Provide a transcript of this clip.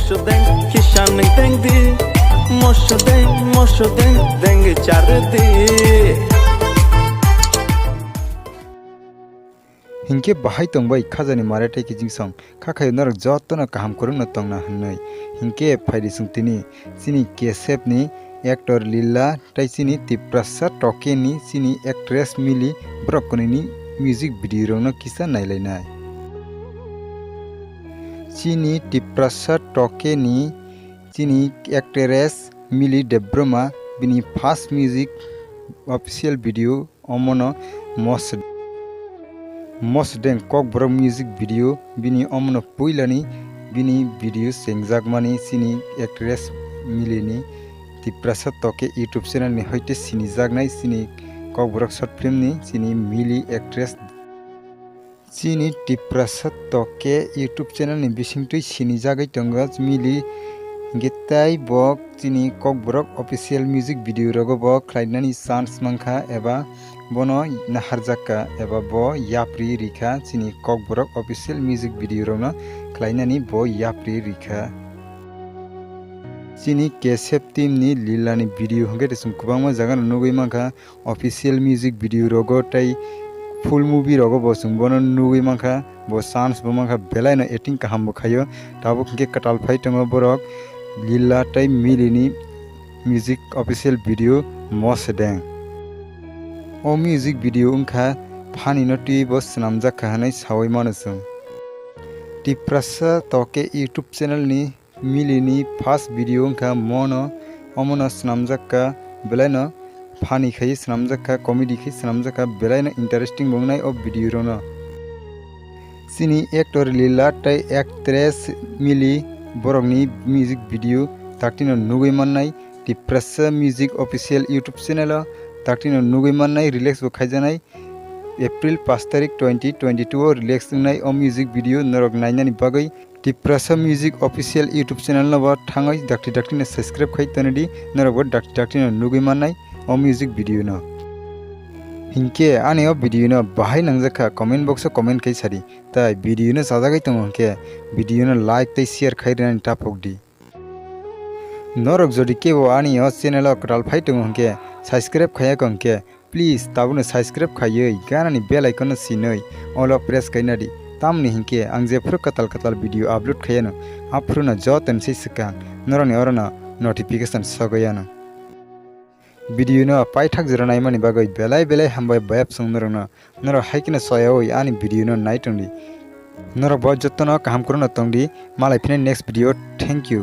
Mosdeng kishan deng di Mosdeng deng char di हिंके बाहाय तंबाय खाजानि माराथाय किजिं सं खाखाय नरक जतन काम करन तंगना हन्नै हिंके फायदि सुंतिनि सिनि केसेपनि एक्टर लीला टाइसिनि तिप्रसा टकेनि सिनि एक्ट्रेस मिली ब्रकनि म्यूजिक वीडियो रंनो किसा नायलायनाय सिनि तिप्रसा टकेनि सिनि एक्ट्रेस मिली देब्रमा बिनि फार्स्ट म्यूजिक ऑफिशियल वीडियो अमनो Mosdeng Kokborok music video bini omno puilani bini video sengjagmani sini actress Mili ni tiprasa toke YouTube channel ni hoite sini jagnai sini Kokborok short film ni sini Mili actress sini tiprasa toke YouTube channel ni bisingtui sini jagai tonga Mili getai bok sini Kokborok official music video rogo bok khlainani chance mangkha eba bono naharjaka eba bo yapri rikha sini Kokborok official music video rona khlainani bo yapri rikha sini kesep team ni lila ni video hongke tesum kubangma jaga nugui mangkha official music video rogo tai full movie rogo bo sung bono nugui mangkha bo chance bo mangkha belai no acting kaham bo khayo tabo hongke katal phai tongo borok lila tai Mili ni music official video Mosdeng o music video ungkha phani no tui bo swnamjak hanai sawai manusung tiprasa toke YouTube channel ni Mili ni first video ungkha omono swnamjak belai no phani khai swnamjak comedy khai swnamjak belai no interesting bongnai o video rono sini actor lila tai actress Mili Borok ni music video taktino nugui mannai tiprasa music official YouTube channel taktino nugui mannai release bo khaijanai April 5 तारिख 2022 release nai o music video norok nainani bagai tiprasa music official YouTube channel no ba thangai dakti na subscribe khai tanadi norok bo dakti no nugui mannai o music video no हिंके आने ओ video न बाहाय नंगजाखा comment box comment kai sari tai video न साजाgai तंग हंके video न like tai share khai रन टापक दी नरक जदि केबो आनि ओ चैनल कटाल फाइ तंग हंके सब्सक्राइब खाया कंके प्लीज ताबुनो सब्सक्राइब खायै गानानि बेल आइकन सिनै अल प्रेस खाइनादि तामनि हिंके आं जेफोर कताल वीडियो अपलोड खायानो आफुरना जतन सिसका नरनि अरना नोटिफिकेशन सगयानो वीडियो न पाइथाक जरनाय मानि बागै बेलाय हामबाय बायप संनरना नर हाइकिना सयावै आनि वीडियो न नाइटंदि नर बजतन काम करन तंगदि मालाय फिने नेक्स्ट वीडियो थैंक यू।